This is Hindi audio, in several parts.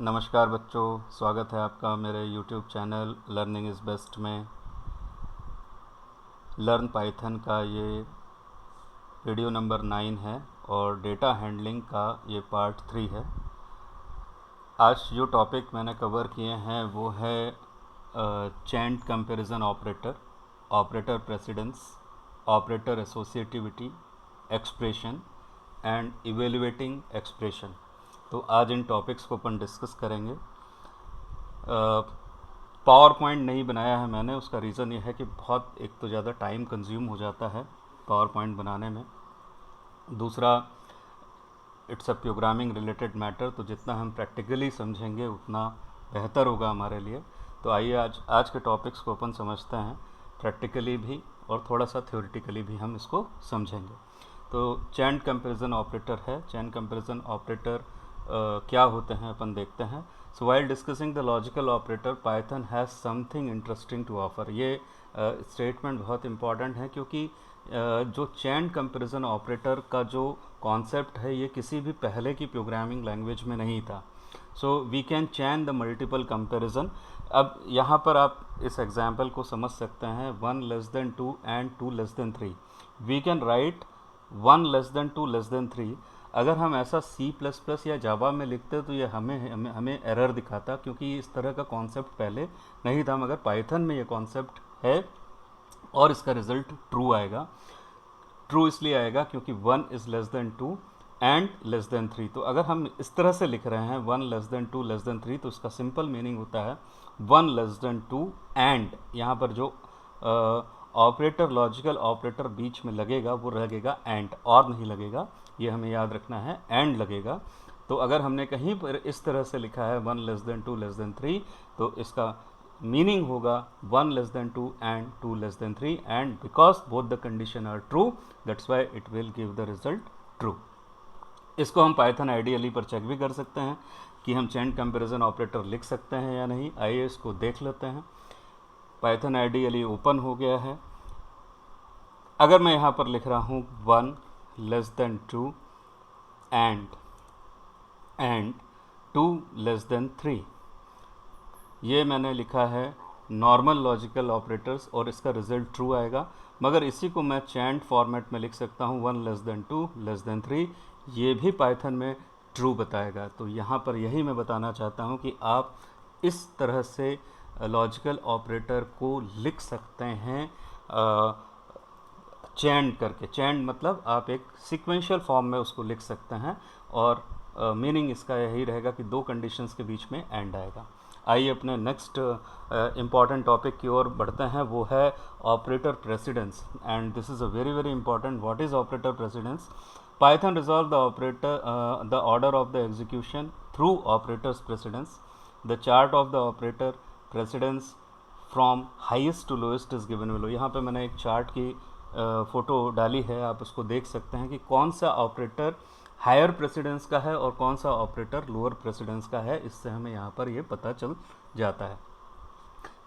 नमस्कार बच्चों, स्वागत है आपका मेरे YouTube channel learning is best में। लर्न पाइथन का ये वीडियो नंबर 9 है और डेटा हैंडलिंग का ये पार्ट 3 है। आज जो टॉपिक मैंने कवर किए हैं वो है chain comparison operator, operator precedence, operator associativity, expression and evaluating expression. तो आज इन टॉपिक्स को अपन डिस्कस करेंगे। पावर पॉइंट नहीं बनाया है मैंने, उसका रीज़न ये है कि बहुत एक तो ज़्यादा टाइम कंज्यूम हो जाता है पावर पॉइंट बनाने में, दूसरा it's a programming related matter, तो जितना हम प्रैक्टिकली समझेंगे उतना बेहतर होगा हमारे लिए। तो आइए आज के टॉपिक्स को अपन समझते हैं, प्रैक्टिकली भी और थोड़ा सा थ्योरेटिकली भी हम इसको समझेंगे। तो चेन कंपैरिजन ऑपरेटर है। चेन कंपैरिजन ऑपरेटर क्या होते हैं अपन देखते हैं। So while discussing the logical operator Python has something interesting to offer. ये स्टेटमेंट बहुत इंपॉर्टेंट है क्योंकि जो चेन कंपैरिजन ऑपरेटर का जो कॉन्सेप्ट है ये किसी भी पहले की प्रोग्रामिंग लैंग्वेज में नहीं था। So we can chain the multiple comparison. अब यहाँ पर आप इस एग्जाम्पल को समझ सकते हैं, 1 less than 2 and 2 less than 3। We can write 1 less than 2 less than 3। अगर हम ऐसा C++ या जावा में लिखते तो ये हमें एरर दिखाता, क्योंकि इस तरह का कॉन्सेप्ट पहले नहीं था। मगर पाइथन में ये कॉन्सेप्ट है और इसका रिजल्ट ट्रू आएगा। ट्रू इसलिए आएगा क्योंकि 1 is less than 2 and less than 3। तो अगर हम इस तरह से लिख रहे हैं 1 लेस देन 2 लेस देन 3, तो इसका सिंपल मीनिंग होता है 1 लेस देन 2 एंड, यहाँ पर जो ऑपरेटर लॉजिकल ऑपरेटर बीच में लगेगा वो लगेगा एंड, और नहीं लगेगा, ये हमें याद रखना है, एंड लगेगा। तो अगर हमने कहीं पर इस तरह से लिखा है 1 लेस देन 2 लेस देन 3, तो इसका मीनिंग होगा 1 less than 2 and 2 less than 3, and because both the condition are true, that's why it will give the result true. इसको हम पाइथन आइडियली पर चेक भी कर सकते हैं कि हम चेन कंपैरिजन ऑपरेटर लिख सकते हैं या नहीं। आइए इसको देख लेते हैं। पाइथन आइडियली ओपन हो गया है। अगर मैं यहाँ पर लिख रहा हूँ 1 less than 2 and 2 less than 3, ये मैंने लिखा है नॉर्मल लॉजिकल ऑपरेटर्स और इसका रिजल्ट ट्रू आएगा। मगर इसी को मैं चैंट फॉर्मेट में लिख सकता हूँ 1 लेस देन 2 लेस देन 3, ये भी पाइथन में ट्रू बताएगा। तो यहाँ पर यही मैं बताना चाहता हूँ कि आप इस तरह से लॉजिकल ऑपरेटर को लिख सकते हैं चैंड करके। चैंड मतलब आप एक सीक्वेंशियल फॉर्म में उसको लिख सकते हैं, और मीनिंग इसका यही रहेगा कि दो कंडीशंस के बीच में एंड आएगा। आइए अपने नेक्स्ट इम्पॉर्टेंट टॉपिक की ओर बढ़ते हैं, वो है operator precedence, and this is a very very important. What is operator precedence? Python resolve the operator the order of the execution through operators precedence. The chart of the operator precedence from highest to lowest is given below. यहाँ पे मैंने एक चार्ट की फ़ोटो डाली है, आप उसको देख सकते हैं कि कौन सा ऑपरेटर हायर प्रेसिडेंस का है और कौन सा ऑपरेटर लोअर प्रेसिडेंस का है। इससे हमें यहाँ पर ये पता चल जाता है।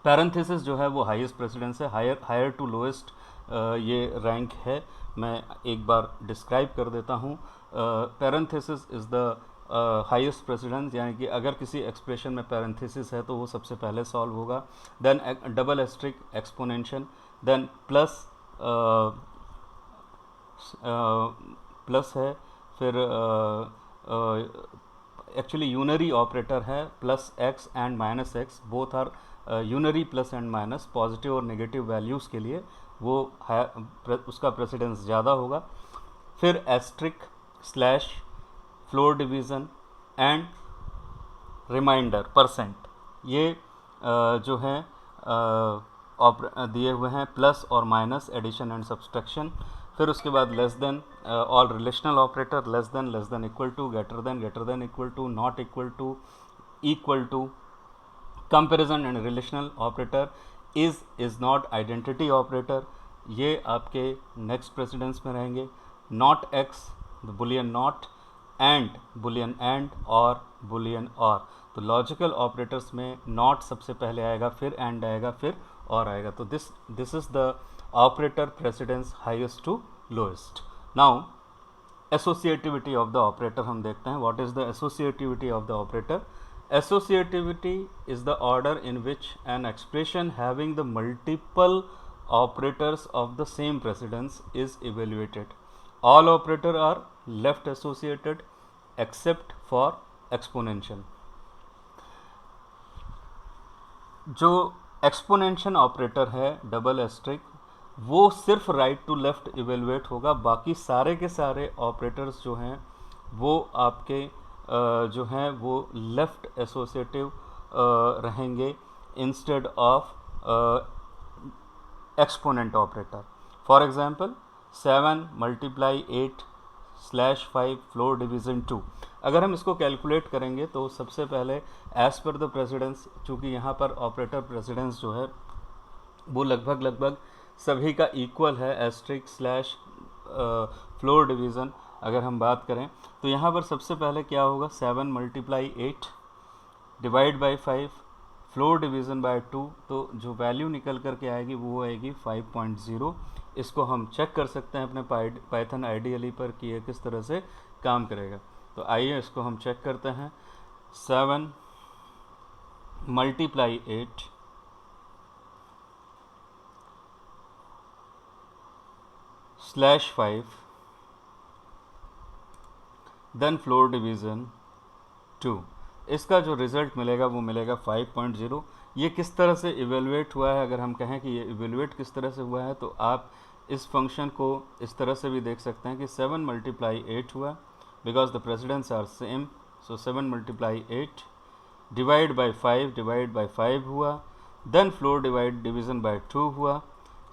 पैरेंथेसिस जो है वो हाईएस्ट प्रेसिडेंस है, हायर टू लोएस्ट ये रैंक है। मैं एक बार डिस्क्राइब कर देता हूँ। Parenthesis is the highest precedence, यानी कि अगर किसी एक्सप्रेशन में पैरेंथेसिस है तो वो सबसे पहले सॉल्व होगा। Then double asterisk exponential, then plus है, फिर एक्चुअली यूनरी ऑपरेटर है, plus x and minus x, both are unary plus and minus, positive और नेगेटिव वैल्यूज़ के लिए वो है, उसका प्रेसिडेंस ज़्यादा होगा। फिर asterisk, slash, floor division and remainder, percent, ये जो है दिए हुए हैं, प्लस और माइनस, एडिशन एंड सब्सट्रैक्शन। फिर उसके बाद less than, all relational operator, less than equal to, greater than equal to, not equal to, comparison and relational operator, is not, identity operator, ये आपके नेक्स्ट प्रेसिडेंस में रहेंगे। Not x, the boolean not, and boolean and, और बुलियन और। तो लॉजिकल ऑपरेटर्स में नॉट सबसे पहले आएगा, फिर एंड आएगा, फिर और आएगा। तो this is the operator precedence highest to lowest. Now associativity of the operator हम देखते हैं। What is the associativity of the operator? Associativity is the order in which an expression having the multiple operators of the same precedence is evaluated. All operators are left associated except for exponential. जो एक्सपोनेंशियल ऑपरेटर है डबल एस्ट्रिक, वो सिर्फ राइट टू लेफ्ट इवेलुएट होगा, बाकी सारे के सारे ऑपरेटर्स जो हैं वो आपके जो हैं वो लेफ्ट एसोसिएटिव रहेंगे instead of exponent operator. For example 7 multiply 8/5 floor division 2. अगर हम इसको कैलकुलेट करेंगे तो सबसे पहले एज पर द प्रेसिडेंस, चूँकि यहाँ पर ऑपरेटर प्रेसिडेंस जो है वो लगभग सभी का इक्वल है, एस्ट्रिक स्लैश फ्लोर डिवीज़न अगर हम बात करें तो यहाँ पर सबसे पहले क्या होगा, 7 multiply 8 divide by 5 floor division by 2, तो जो वैल्यू निकल कर के आएगी वो आएगी 5.0. इसको हम चेक कर सकते हैं अपने पाइथन आइडियली पर कि ये किस तरह से काम करेगा. तो आइए इसको हम चेक करते हैं. 7 multiply 8 slash 5 then floor division 2. इसका जो रिज़ल्ट मिलेगा वो मिलेगा 5.0. ये किस तरह से इवेलुएट हुआ है, अगर हम कहें कि ये इवेलुएट किस तरह से हुआ है तो आप इस फंक्शन को इस तरह से भी देख सकते हैं कि 7 मल्टीप्लाई 8 हुआ because the precedence are same, so 7 multiply 8 divide by 5 हुआ, देन फ्लोर डिवीज़न बाय 2 हुआ,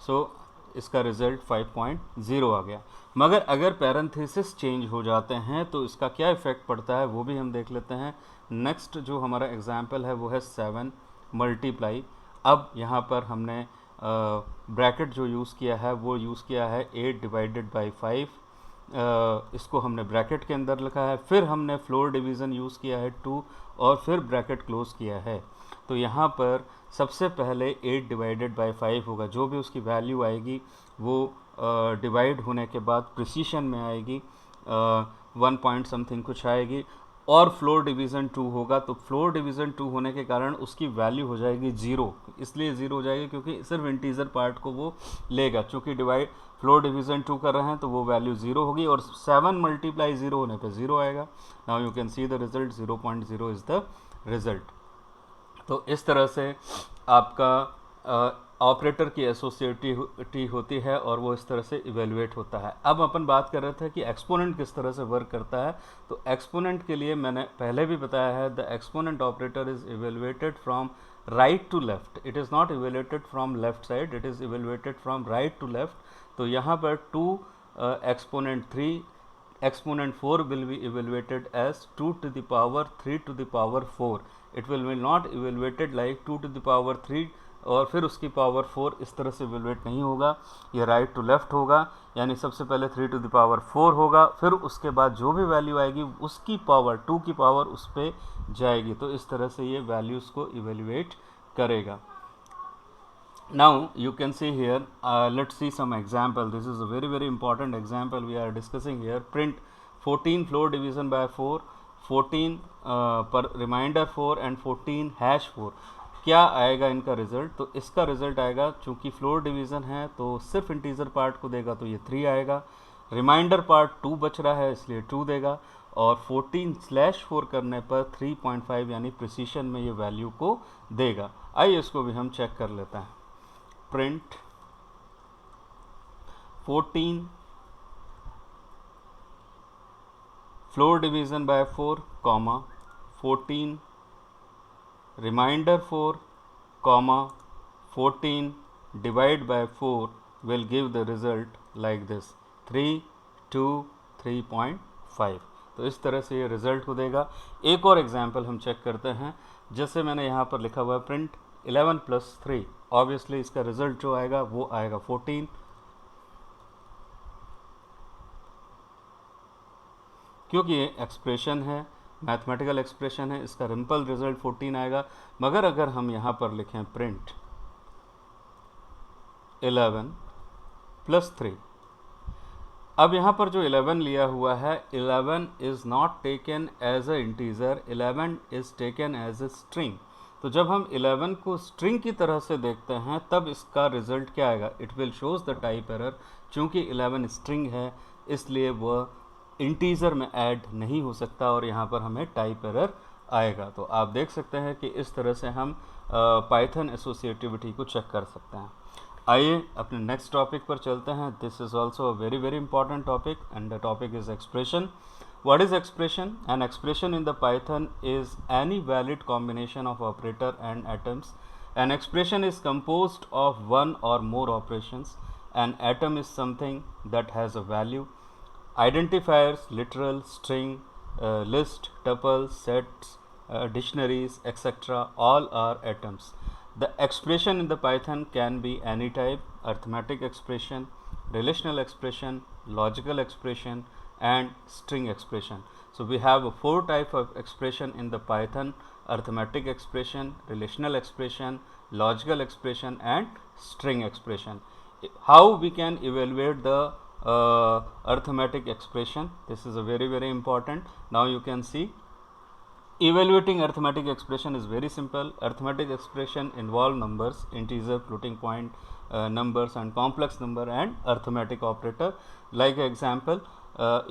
सो इसका रिज़ल्ट 5.0 आ गया. मगर अगर पैरेंथेसिस चेंज हो जाते हैं तो इसका क्या इफ़ेक्ट पड़ता है वो भी हम देख लेते हैं. नेक्स्ट जो हमारा एग्जाम्पल है वो है 7 मल्टीप्लाई. अब यहाँ पर हमने ब्रैकेट जो यूज़ किया है वो यूज़ किया है 8 डिवाइडेड बाई 5. इसको हमने ब्रैकेट के अंदर लिखा है, फिर हमने फ्लोर डिवीज़न यूज़ किया है 2 और फिर ब्रैकेट क्लोज किया है. तो यहाँ पर सबसे पहले 8 डिवाइडेड बाई 5 होगा, जो भी उसकी वैल्यू आएगी वो डिवाइड होने के बाद प्रिसीशन में आएगी, 1 पॉइंट समथिंग कुछ आएगी, और फ्लोर डिवीज़न 2 होगा. तो फ्लोर डिवीज़न 2 होने के कारण उसकी वैल्यू हो जाएगी 0. इसलिए 0 हो जाएगी क्योंकि सिर्फ इंटीजर पार्ट को वो लेगा, चूँकि फ्लोर डिवीज़न 2 कर रहे हैं तो वो वैल्यू 0 होगी और 7 मल्टीप्लाई 0 होने पे 0 आएगा. Now you can see the result, 0.0 is the result. तो इस तरह से आपका ऑपरेटर की एसोसिएटिविटी होती है और वो इस तरह से इवेलुएट होता है. अब अपन बात कर रहे थे कि एक्सपोनेंट किस तरह से वर्क करता है. तो एक्सपोनेंट के लिए मैंने पहले भी बताया है, the exponent operator is evaluated from right to left. It is not evaluated from left side, it is evaluated from right to left. तो यहाँ पर 2 exponent 3 exponent 4 will be evaluated as 2 to the power 3 to the power 4. It will not evaluated like 2 to the power 3 और फिर उसकी पावर 4 इस तरह से इवेलुएट नहीं होगा, ये राइट टू लेफ्ट होगा. यानी सबसे पहले 3 to the power 4 होगा, फिर उसके बाद जो भी वैल्यू आएगी उसकी पावर 2 की पावर उस पर जाएगी. तो इस तरह से ये वैल्यूज़ को इवेलुएट करेगा. Now you can see here, let's see some example. This is a very important example we are discussing here. Print 14 floor division by 4, 14 पर रिमाइंडर 4 एंड 14 हैश 4. क्या आएगा इनका रिजल्ट? तो इसका रिजल्ट आएगा, चूँकि फ्लोर डिवीज़न है तो सिर्फ इंटीजर पार्ट को देगा तो ये 3 आएगा, रिमाइंडर पार्ट 2 बच रहा है इसलिए 2 देगा, और 14/4 करने पर 3.5 यानी प्रिसीशन में ये वैल्यू को देगा. आइए इसको भी हम चेक कर लेते हैं. Print 14 floor division by 4, 14 remainder 4, 14 divide by 4 will give the result like this, 3, 2, 3.5. तो इस तरह से ये रिज़ल्ट को देगा. एक और एग्जाम्पल हम चेक करते हैं. जैसे मैंने यहाँ पर लिखा हुआ है प्रिंट 11 + 3. ऑब्वियसली इसका रिजल्ट जो आएगा वो आएगा 14, क्योंकि ये एक्सप्रेशन है, मैथमेटिकल एक्सप्रेशन है, इसका सिंपल रिजल्ट 14 आएगा. मगर अगर हम यहाँ पर लिखें प्रिंट 11 + 3, अब यहाँ पर जो 11 लिया हुआ है, 11 is not taken as a integer, 11 is taken as a string. तो जब हम 11 को स्ट्रिंग की तरह से देखते हैं तब इसका रिजल्ट क्या आएगा, it will shows the type error. चूँकि 11 स्ट्रिंग है इसलिए वह इंटीजर में ऐड नहीं हो सकता और यहाँ पर हमें टाइप एरर आएगा। तो आप देख सकते हैं कि इस तरह से हम पाइथन एसोसिएटिविटी को चेक कर सकते हैं। आइए अपने नेक्स्ट टॉपिक पर चलते हैं। This is also a very very important topic and the topic is expression. What is expression? An expression in the Python is any valid combination of operator and atoms. An expression is composed of one or more operations. An atom is something that has a value. Identifiers, literal, string, list, tuples, sets, dictionaries, etc. all are atoms. The expression in the Python can be any type: arithmetic expression, relational expression, logical expression, and string expression. So we have 4 types of expression in the Python: arithmetic expression, relational expression, logical expression, and string expression. How we can evaluate the arithmetic expression? This is a very very important. Now you can see evaluating arithmetic expression is very simple. Arithmetic expression involve numbers, integer, floating point numbers, and complex number and arithmetic operator. Like example,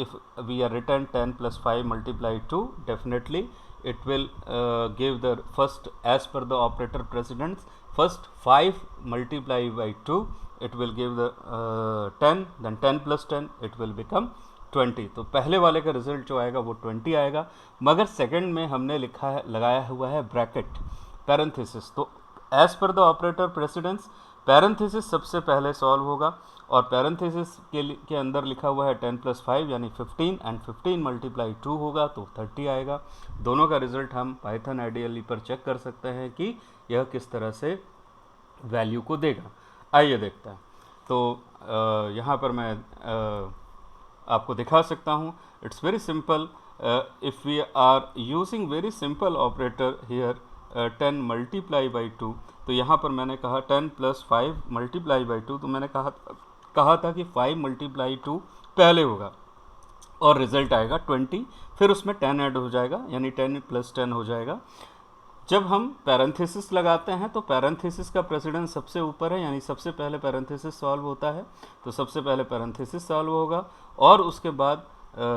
if we are written 10 plus 5 multiplied 2, definitely it will give the first, as per the operator precedence, first 5 multiplied by 2, it will give the 10, then 10 plus 10, it will become 20। तो पहले वाले का रिजल्ट जो आएगा वो 20 आएगा, मगर सेकंड में हमने लिखा है, लगाया हुआ है ब्रैकेट, पैरेंथेसिस। तो as per the operator precedence parenthesis सबसे पहले सॉल्व होगा और पैरेंथेसिस के अंदर लिखा हुआ है 10 प्लस 5 यानी 15 एंड 15 मल्टीप्लाई 2 होगा तो 30 आएगा। दोनों का रिजल्ट हम पाइथन आईडीएलई पर चेक कर सकते हैं कि यह किस तरह से वैल्यू को देगा। आइए देखते हैं। तो यहाँ पर मैं आपको दिखा सकता हूँ। It's very simple. If we are using very simple operator here 10 multiply by 2, तो यहाँ पर मैंने कहा 10 प्लस 5 मल्टीप्लाई बाई 2, तो मैंने कहा था कि 5 मल्टीप्लाई 2 पहले होगा और रिजल्ट आएगा 20, फिर उसमें 10 ऐड हो जाएगा यानी 10 प्लस 10 हो जाएगा। जब हम पैरेंथेसिस लगाते हैं तो पैरेंथेसिस का प्रेसिडेंस सबसे ऊपर है यानी सबसे पहले पैरेंथेसिस सॉल्व होता है, तो सबसे पहले पैरेंथेसिस सॉल्व होगा और उसके बाद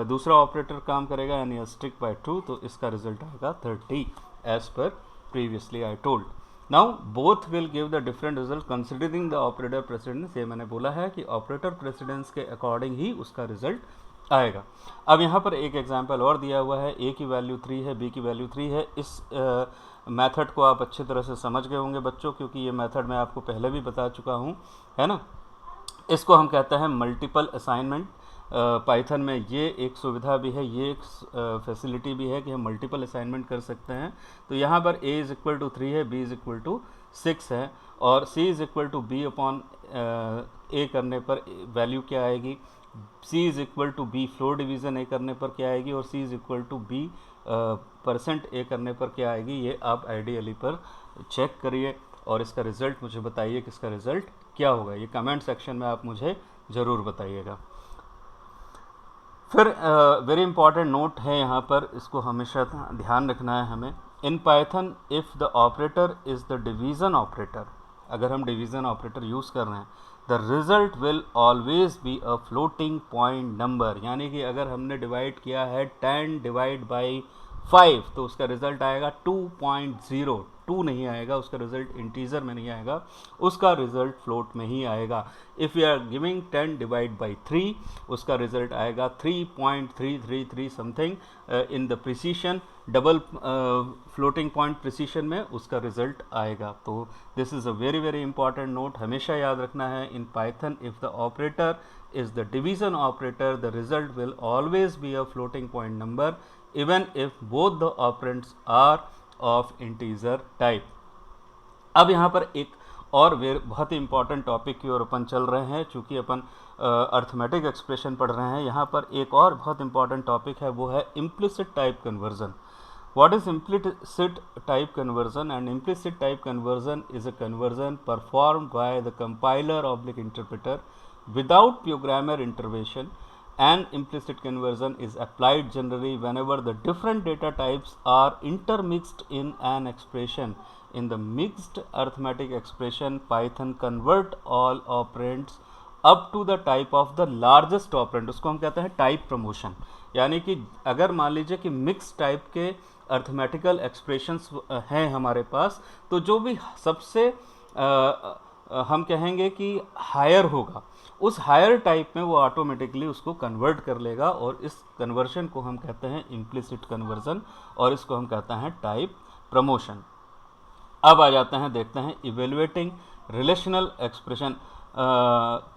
दूसरा ऑपरेटर काम करेगा यानी अस्ट्रिक बाय 2, तो इसका रिजल्ट आएगा 30 as per previously I told. Now both will give the different result considering the operator precedence. ये मैंने बोला है कि ऑपरेटर प्रेसिडेंस के अकॉर्डिंग ही उसका रिजल्ट आएगा। अब यहाँ पर एक एग्जांपल और दिया हुआ है, ए की वैल्यू 3 है, बी की वैल्यू 3 है। इस मेथड को आप अच्छी तरह से समझ गए होंगे बच्चों, क्योंकि ये मेथड मैं आपको पहले भी बता चुका हूँ, है ना। इसको हम कहते हैं मल्टीपल असाइनमेंट। पाइथन में ये एक सुविधा भी है, ये एक फैसिलिटी भी है कि हम मल्टीपल असाइनमेंट कर सकते हैं। तो यहाँ पर a इज़ इक्वल टू 3 है, b इज़ इक्वल टू 6 है और c is equal to b upon a करने पर वैल्यू क्या आएगी, c is equal to b floor division a करने पर क्या आएगी और c is equal to b percent a करने पर क्या आएगी। ये आप आईडीएलई पर चेक करिए और इसका रिज़ल्ट मुझे बताइए कि इसका रिज़ल्ट क्या होगा। ये कमेंट सेक्शन में आप मुझे ज़रूर बताइएगा। फिर वेरी इंपॉर्टेंट नोट है यहाँ पर, इसको हमेशा ध्यान रखना है हमें। इन Python if the operator is the division operator, अगर हम डिवीज़न ऑपरेटर यूज़ कर रहे हैं, the result will always be a floating point number. यानी कि अगर हमने डिवाइड किया है 10 डिवाइड बाई 5 तो उसका रिज़ल्ट आएगा 2.0, 2 नहीं आएगा, उसका रिज़ल्ट इंटीजर में नहीं आएगा, उसका रिज़ल्ट फ्लोट में ही आएगा। If you are giving 10 divide by 3 उसका रिज़ल्ट आएगा 3.333 something in the precision, double floating point precision में उसका रिज़ल्ट आएगा। तो this is a very very important note, हमेशा याद रखना है। In Python if the operator is the division operator the result will always be a floating point number even if both the operands are of integer type। अब यहाँ पर एक और बहुत ही इंपॉर्टेंट टॉपिक की ओर अपन चल रहे हैं, चूँकि अपन अर्थमेटिक एक्सप्रेशन पढ़ रहे हैं। यहाँ पर एक और बहुत इंपॉर्टेंट टॉपिक है, वो है implicit type conversion. What is implicit type conversion? And implicit type conversion is a conversion performed by the compiler/interpreter without programmer intervention An implicit conversion is applied generally whenever the different data types are intermixed in an expression. In the mixed arithmetic expression, Python convert all operands up to the type of the largest operand. उसको हम कहते हैं टाइप प्रमोशन. यानी कि अगर मान लीजिए कि मिक्स टाइप के अर्थमेटिकल एक्सप्रेशंस हैं हमारे पास, तो जो भी सबसे हम कहेंगे कि हायर होगा, उस हायर टाइप में वो ऑटोमेटिकली उसको कन्वर्ट कर लेगा, और इस कन्वर्शन को हम कहते हैं इम्प्लिसिट कन्वर्जन, और इसको हम कहते हैं टाइप प्रमोशन. अब आ जाते हैं, देखते हैं इवेल्युएटिंग रिलेशनल एक्सप्रेशन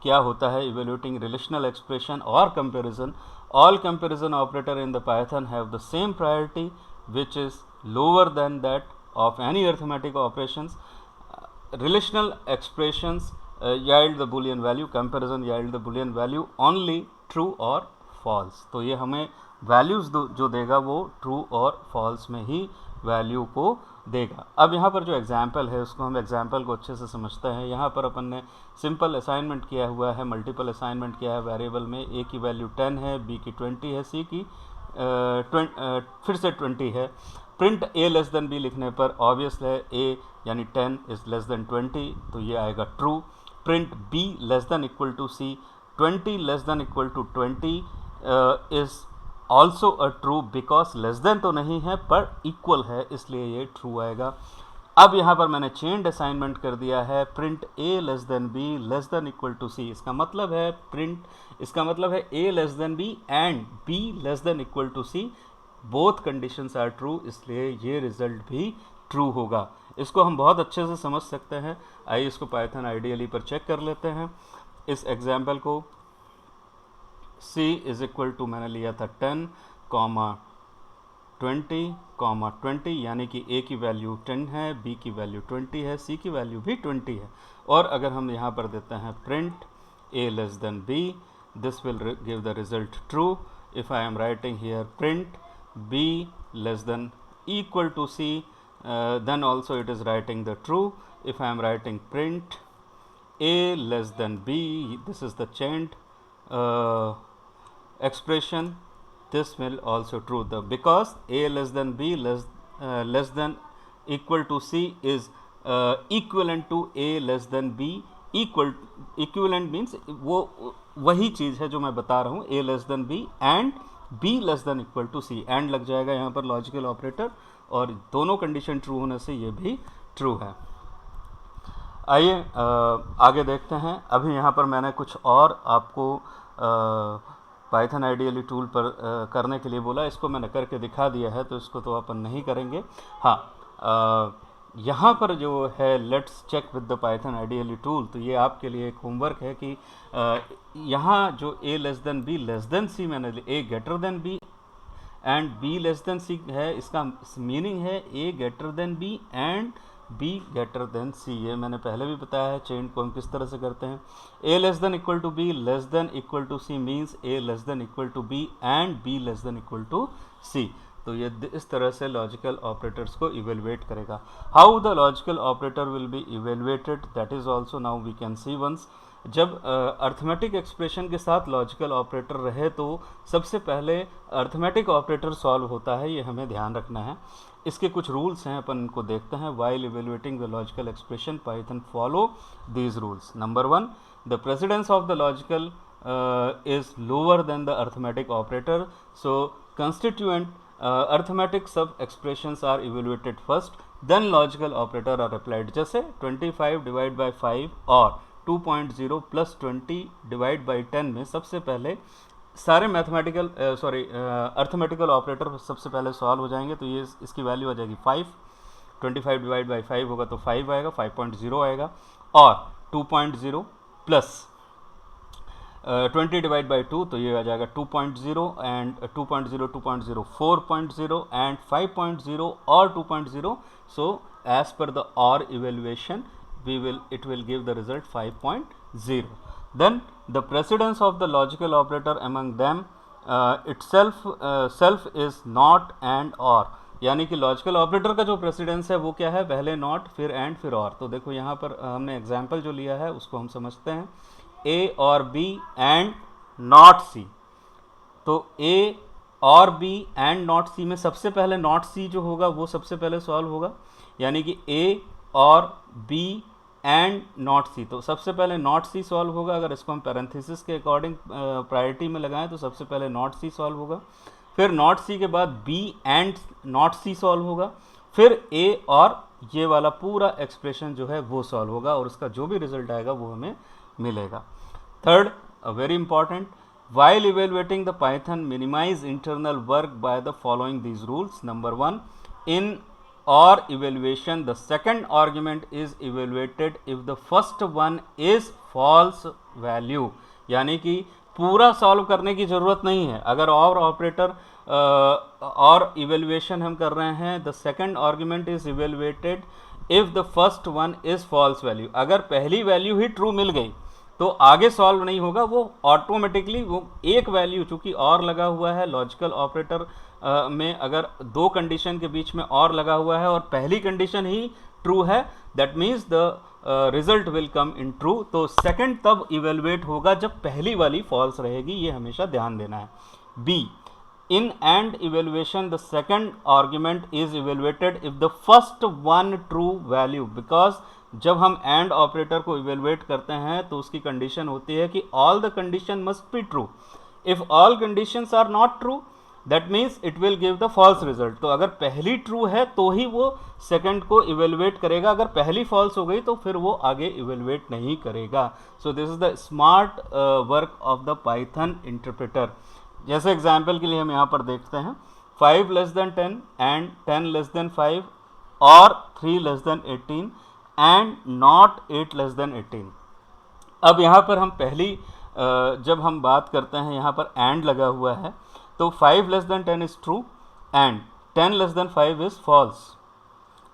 क्या होता है. इवेल्युएटिंग रिलेशनल एक्सप्रेशन और comparison. All comparison operator in the Python have the same priority which is lower than that of any arithmetic operations. Relational expressions yield the boolean value, comparison yield the boolean value only true or false. तो ये हमें वैल्यूज जो देगा वो ट्रू और फॉल्स में ही वैल्यू को देगा. अब यहाँ पर जो एग्जाम्पल है उसको हम एग्जाम्पल को अच्छे से समझते हैं. यहाँ पर अपन ने सिंपल असाइनमेंट किया हुआ है, मल्टीपल असाइनमेंट किया है. वेरिएबल में ए की वैल्यू 10 है, बी की 20 है, सी की फिर से 20 है. Print A less than B लिखने पर ऑब्वियस है ए यानी 10 इज लेस देन 20, तो ये आएगा true. Print b less than equal to c, 20 less than equal to 20 is also a true, because less than तो नहीं है पर इक्वल है, इसलिए ये ट्रू आएगा. अब यहाँ पर मैंने चेन्ड असाइनमेंट कर दिया है. Print A less than B less than equal to C, इसका मतलब है इसका मतलब है A less than B and B less than equal to C, both conditions are true, इसलिए ये रिजल्ट भी ट्रू होगा. इसको हम बहुत अच्छे से समझ सकते हैं. आइए इसको पाइथन आइडियली पर चेक कर लेते हैं. इस एग्जाम्पल को c इज इक्वल टू मैंने लिया था 10, 20, 20, यानी कि a की वैल्यू 10 है, b की वैल्यू 20 है, c की वैल्यू भी 20 है. और अगर हम यहाँ पर देते हैं print a less than b, this will give the result true. If I am writing here print b less than equal to c, then also it is writing the true. If I am writing print a less than b, this is the chained expression, this will also true, because a less than b less than equal to c is equivalent to a less than b. Equivalent means वो वही चीज़ है जो मैं बता रहा हूँ, a less than b and b less than equal to c. And लग जाएगा यहाँ पर लॉजिकल ऑपरेटर, और दोनों कंडीशन ट्रू होने से ये भी ट्रू है. आइए आगे देखते हैं. अभी यहाँ पर मैंने कुछ और आपको पाइथन आइडियली टूल पर करने के लिए बोला. इसको मैंने करके दिखा दिया है, तो इसको तो अपन नहीं करेंगे. हाँ, यहाँ पर जो है let's check with the Python IDLE tool, तो ये आपके लिए एक होमवर्क है कि यहाँ जो a less than b less then c मैंने a greater than b and b less then c है, इसका मीनिंग है a greater than b and b greater than c. ये मैंने पहले भी बताया है चेन को हम किस तरह से करते हैं. a less than equal to b less than equal to c means a less than equal to b and b less than equal to c. तो ये इस तरह से लॉजिकल ऑपरेटर्स को इवेलुएट करेगा. How the logical operator will be evaluated, that is also now we can see once. जब अर्थमेटिक एक्सप्रेशन के साथ लॉजिकल ऑपरेटर रहे तो सबसे पहले अर्थमेटिक ऑपरेटर सॉल्व होता है, ये हमें ध्यान रखना है. इसके कुछ रूल्स हैं, अपन इनको देखते हैं. While evaluating the logical expression Python follow these rules. Number 1, the precedence of the logical is lower than the arithmetic operator, so constituent arithmetic sub expressions are evaluated first, then logical operator are applied. जैसे 25 डिवाइड बाई 5 और 2.0 प्लस 20 डिवाइड बाई 10 में सबसे पहले सारे मैथमेटिकल अर्थमेटिकल ऑपरेटर सबसे पहले सॉल्व हो जाएंगे. तो ये इसकी वैल्यू आ जाएगी 5. 25 डिवाइड बाई 5 होगा तो 5 आएगा, 5.0 आएगा. और 2.0 प्लस 20 डिवाइड बाई 2 तो ये आ जाएगा 2.0 एंड 2.0 2.0 4.0 एंड 5.0 और 2.0. सो एज पर द और evaluation it will give the result 5.0. Then the precedence of the logical operator among them self is not and or. यानी कि लॉजिकल ऑपरेटर का जो प्रेसिडेंस है वो क्या है, पहले नॉट फिर एंड फिर और. तो देखो यहाँ पर हमने एग्जाम्पल जो लिया है उसको हम समझते हैं. A और B एंड नॉट C. तो ए और बी एंड नॉट सी में सबसे पहले नॉट सी जो होगा वो सबसे पहले सॉल्व होगा, यानी कि ए और बी एंड नॉट सी, तो सबसे पहले नॉट सी सॉल्व होगा। अगर इसको हम पैरेंथेसिस के अकॉर्डिंग प्रायोरिटी में लगाएं तो सबसे पहले नॉट सी सॉल्व होगा, फिर नॉट सी के बाद b and not c solve होगा, फिर ए और ये वाला पूरा एक्सप्रेशन जो है वो सॉल्व होगा, और उसका जो भी रिजल्ट आएगा वो हमें मिलेगा। Third, very important, while evaluating the Python, minimize internal work by the following these rules. Number 1, in OR evaluation the second argument is evaluated if the first one is false value, यानी कि पूरा सॉल्व करने की ज़रूरत नहीं है। अगर और ऑपरेटर और इवेल्युएशन हम कर रहे हैं, the second argument is evaluated if the first one is false value, अगर पहली वैल्यू ही ट्रू मिल गई तो आगे सॉल्व नहीं होगा, वो ऑटोमेटिकली वो एक वैल्यू, चूंकि और लगा हुआ है लॉजिकल ऑपरेटर में, अगर दो कंडीशन के बीच में और लगा हुआ है और पहली कंडीशन ही ट्रू है, that means the result will come in true. तो सेकंड तब इवेलुएट होगा जब पहली वाली फॉल्स रहेगी, ये हमेशा ध्यान देना है। B, in AND evaluation the second argument is evaluated if the first one true value, because जब हम AND ऑपरेटर को इवेलुएट करते हैं तो उसकी कंडीशन होती है कि all the condition must be true, if all conditions are not true that means it will give the false result। तो अगर पहली ट्रू है तो ही वो सेकंड को इवेलुएट करेगा, अगर पहली फॉल्स हो गई तो फिर वो आगे इवेलुएट नहीं करेगा। So this is the smart work of the Python interpreter. जैसे एग्जाम्पल के लिए हम यहाँ पर देखते हैं 5 less than 10 and 10 less than 5 और 3 less than 18 and not 8 less than 18। अब यहाँ पर हम पहली जब हम बात करते हैं यहाँ पर एंड लगा हुआ है, तो 5 less than 10 is true and 10 less than 5 is false.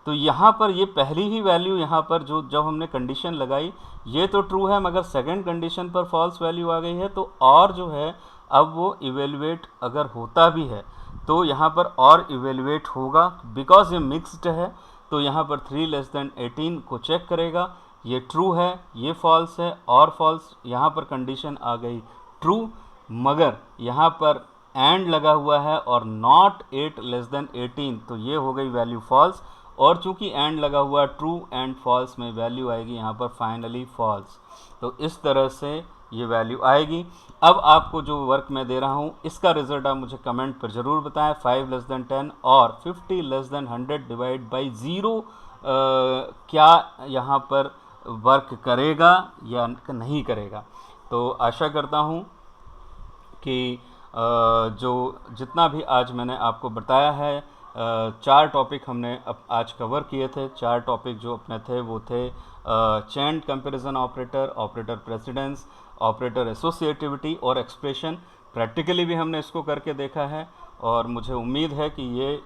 तो यहाँ पर ये पहली ही वैल्यू यहाँ पर जो जब हमने कंडीशन लगाई ये तो ट्रू है, मगर सेकंड कंडीशन पर फॉल्स वैल्यू आ गई है, तो और जो है अब वो इवेलुएट अगर होता भी है तो यहाँ पर और इवेलुएट होगा, बिकॉज ये मिक्स्ड है। तो यहाँ पर 3 लेस देन 18 को चेक करेगा, ये ट्रू है, ये फॉल्स है और फॉल्स, यहाँ पर कंडीशन आ गई ट्रू, मगर यहाँ पर एंड लगा हुआ है और नॉट 8 लेस देन 18, तो ये हो गई वैल्यू फॉल्स, और चूंकि एंड लगा हुआ ट्रू एंड फॉल्स में वैल्यू आएगी यहाँ पर फाइनली फॉल्स। तो इस तरह से ये वैल्यू आएगी। अब आपको जो वर्क मैं दे रहा हूँ इसका रिजल्ट आप मुझे कमेंट पर ज़रूर बताएं। 5 लेस देन 10 और 50 लेस देन 100 डिवाइड बाई 0 क्या यहाँ पर वर्क करेगा या नहीं करेगा। तो आशा करता हूँ कि जो जितना भी आज मैंने आपको बताया है, 4 टॉपिक हमने आज कवर किए थे। 4 टॉपिक जो अपने थे वो थे chain comparison operator, operator precedence, operator associativity और एक्सप्रेशन। प्रैक्टिकली भी हमने इसको करके देखा है और मुझे उम्मीद है कि ये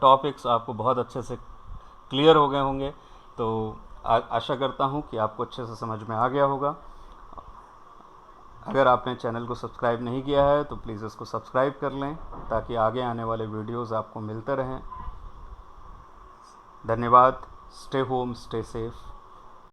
टॉपिक्स आपको बहुत अच्छे से क्लियर हो गए होंगे। तो आशा करता हूँ कि आपको अच्छे से समझ में आ गया होगा। अगर आपने चैनल को सब्सक्राइब नहीं किया है तो प्लीज़ इसको सब्सक्राइब कर लें ताकि आगे आने वाले वीडियोस आपको मिलते रहें। धन्यवाद। Stay home, stay safe.